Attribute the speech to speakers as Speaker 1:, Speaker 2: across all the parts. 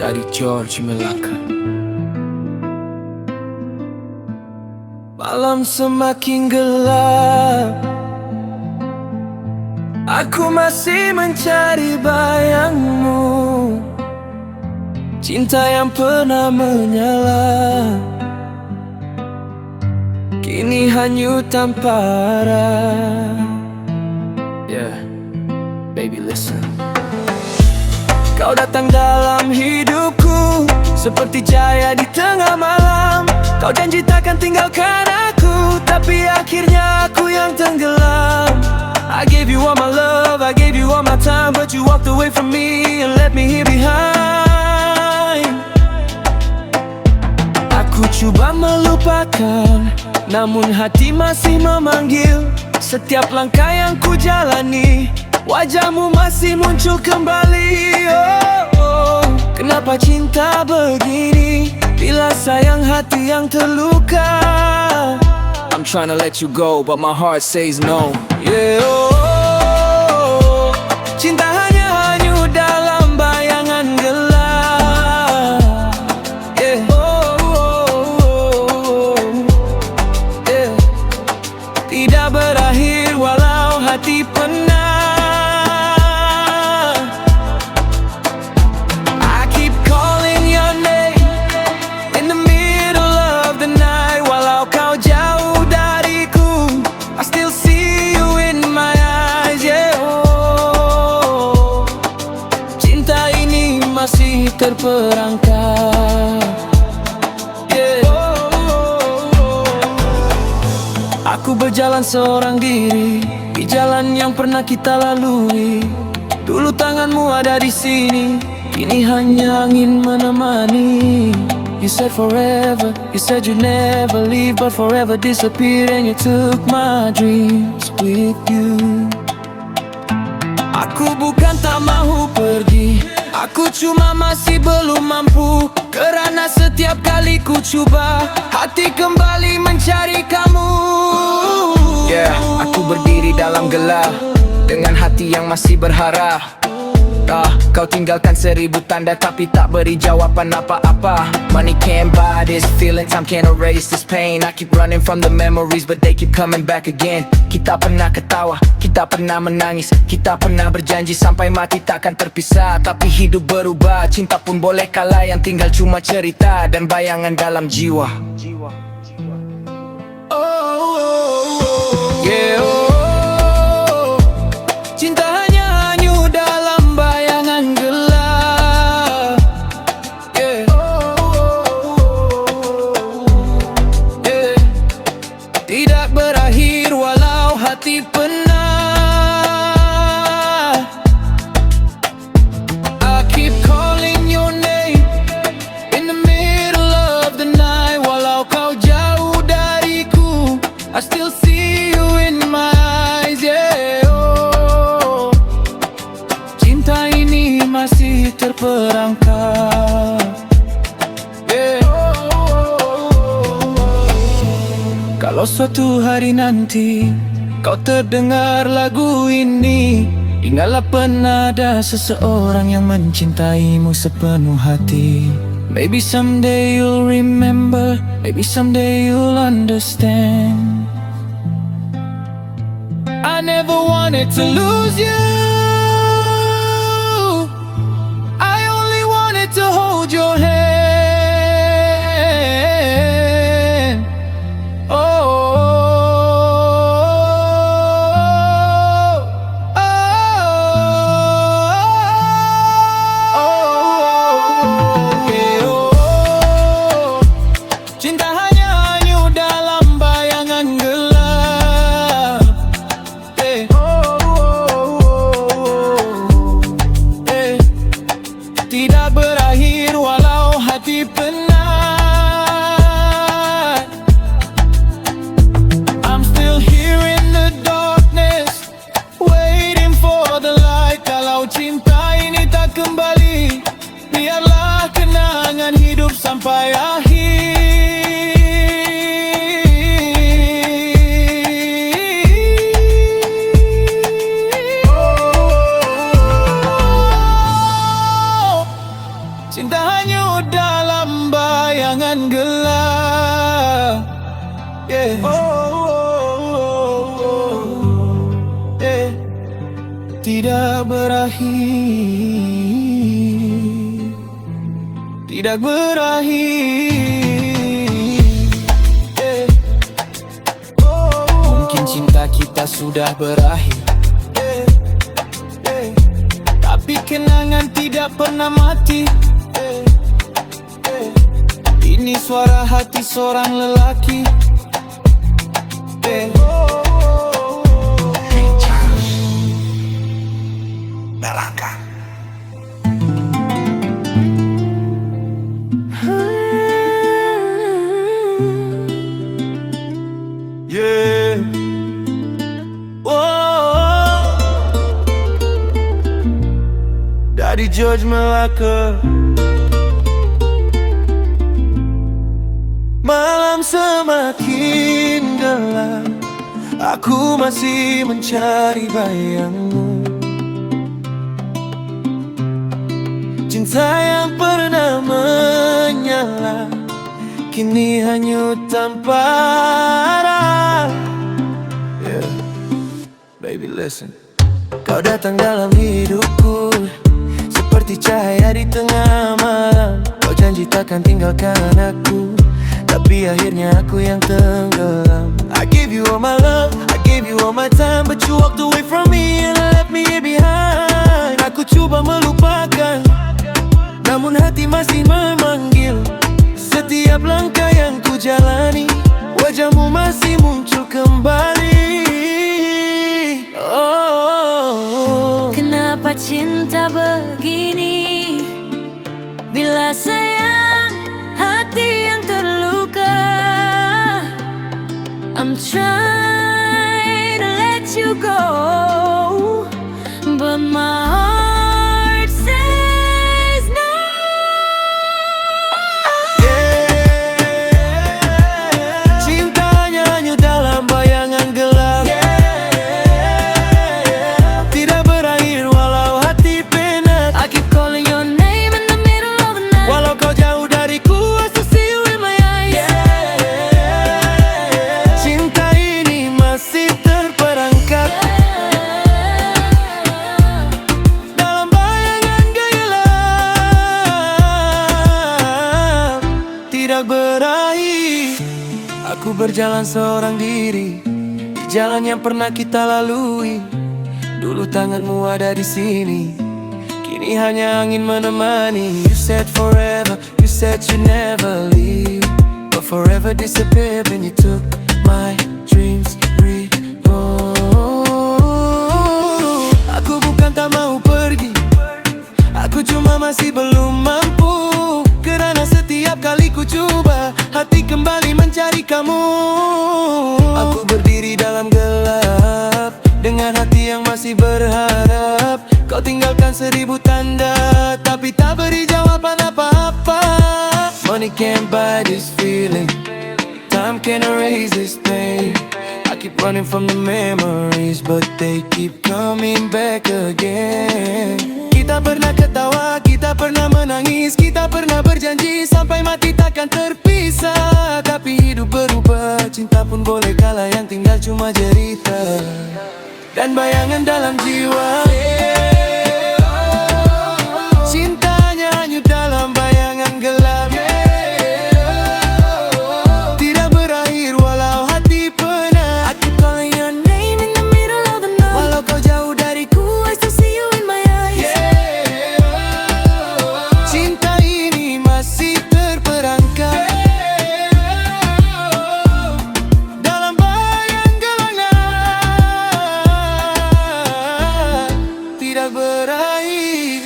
Speaker 1: dari George Melaka. Malam semakin gelap, aku masih mencari bayangmu, cinta yang pernah menyala, kini hanyut tanpa arah. Yeah, baby listen. Kau datang dalam hidupku seperti cahaya di tengah malam. Kau janji takkan tinggalkan aku, tapi akhirnya aku yang tenggelam. I gave you all my love, I gave you all my time, but you walked away from me and left me here behind. Aku coba melupakan, namun hati masih memanggil. Setiap langkah yang ku jalani, wajahmu masih muncul kembali. Oh, kenapa cinta begini, bila sayang hati yang terluka. I'm trying to let you go, but my heart says no. Yeah, oh, cinta hanya hanyut dalam bayangan gelap. Yeah, yeah. Tidak berakhir walau hati pernah. Masih terperangkap, yeah. Aku berjalan seorang diri di jalan yang pernah kita lalui. Dulu tanganmu ada di sini, kini hanya angin menemani. You said forever, you said you never leave, but forever disappeared and you took my dreams with you. Aku bukan tak mahu pergi, aku cuma masih belum mampu. Kerana setiap kali ku coba, hati kembali mencari kamu. Yeah, aku berdiri dalam gelap, dengan hati yang masih berharap. Kau tinggalkan 1000 tanda tapi tak beri jawaban apa-apa. Money can't buy this feeling, time can't erase this pain. I keep running from the memories but they keep coming back again. Kita pernah ketawa, kita pernah menangis, kita pernah berjanji sampai mati takkan terpisah. Tapi hidup berubah, cinta pun boleh kalah, yang tinggal cuma cerita dan bayangan dalam jiwa. Yeah, oh, cinta hanya hanyut dalam bayangan gelap. Yeah, yeah. Tidak berakhir walau hati pernah. I keep calling your name in the middle of the night. Walau kau jauh dariku, I still see you in my eyes, yeah. Oh, cinta ini masih terperangkap, yeah. Kalau suatu hari nanti kau terdengar lagu ini, ingatlah pernah ada seseorang yang mencintaimu sepenuh hati. Maybe someday you'll remember, maybe someday you'll understand. I never wanted to lose you, I only wanted to hold your hand. Oh, cinta hanya hanyut dalam bayangan gelap, yeah. Yeah. Tidak berakhir walau hati penat. I'm still here in the darkness, waiting for the light. Kalau cinta ini tak kembali, biarlah kenangan hidup sampai akhir. Cinta hanyut dalam bayangan gelap. Yeah. Yeah. Tidak berakhir, tidak berakhir. Yeah. Mungkin cinta kita sudah berakhir, tapi kenangan tidak pernah mati. Ini suara hati seorang lelaki.
Speaker 2: Melaka.
Speaker 1: Yeah. Dari George Melaka. Malam semakin gelap, aku masih mencari bayangmu. Cinta yang pernah menyala kini hanyut tanpa arah. Yeah. Baby listen. Kau datang dalam hidupku seperti cahaya di tengah malam. Kau janji takkan tinggalkan aku, tapi akhirnya aku yang tenggelam. I give you all my love, I gave you all my time, but you walked away from me and left me here behind. Aku coba melupakan, namun hati masih memanggil. Setiap langkah yang ku jalani, wajahmu masih muncul kembali. Oh,
Speaker 3: kenapa cinta begini? Bila sayang hati yang terluka, I'm trying to let you go, but my heart says no.
Speaker 1: Yeah. Cintanya hanya dalam bayangan gelap. Yeah. Tidak berakhir walau hati penat.
Speaker 3: I keep calling your name in the middle of the night.
Speaker 1: Walau kau jauh dariku, I still see you in my eyes. Yeah. Cinta ini masih terperangkap dalam bayangan gelap. Tidak berakhir. Aku berjalan seorang diri di jalan yang pernah kita lalui. Dulu tanganmu ada di sini, kini hanya angin menemani. You said forever, you said you never leave, but forever disappeared when you took my dreams reborn. Aku bukan tak mau pergi, aku cuma masih belum mampu. Kerana setiap kali ku coba, hati kembali mencari kamu. Aku berdiri dalam gelap dengan hati yang masih berharap. Kau tinggalkan 1000 tanda, tapi tak beri jawaban apa-apa. Money can't buy this feeling, time can't erase this pain. I keep running from the memories, but they keep coming back again. Kita pernah ketawa, kita pernah menangis, kita pernah berjanji sampai mati takkan terpisah. Tapi hidup berubah, cinta pun boleh kalah, yang tinggal cuma cerita dan bayangan dalam jiwa. Cintanya hanyut dalam bayangan gelap. Tidak berakhir walau hati penat.
Speaker 3: I keep calling your name in the middle of the night.
Speaker 1: Walau kau jauh dariku,
Speaker 3: I still see you in my eyes.
Speaker 1: cinta ini masih terperangkap dalam bayang gelap. Tidak berakhir.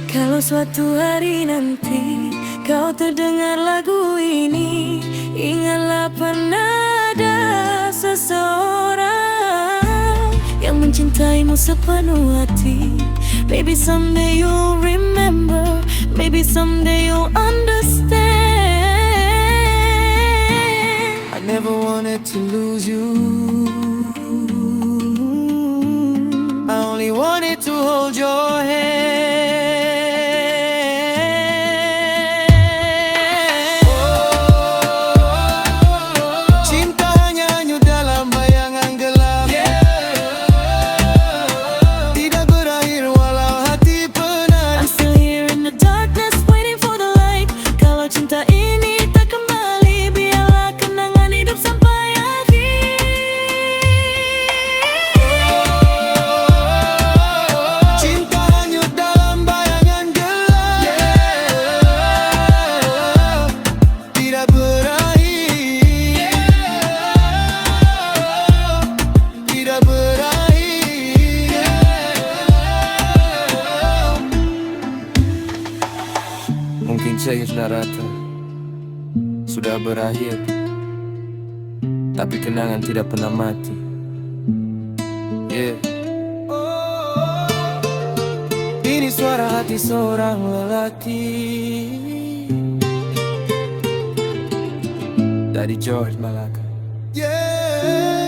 Speaker 3: Kalau suatu hari nanti kau terdengar lagu ini, ingatlah pernah ada seseorang yang mencintaimu sepenuh hati. Maybe someday you'll remember, maybe someday you'll understand.
Speaker 1: I never wanted to lose you, I only wanted to hold your hand. Mungkin saya sudah rata, sudah berakhir, tapi kenangan tidak pernah mati. Yeah. Ini suara hati seorang lelaki dari George Malaka. Yeah.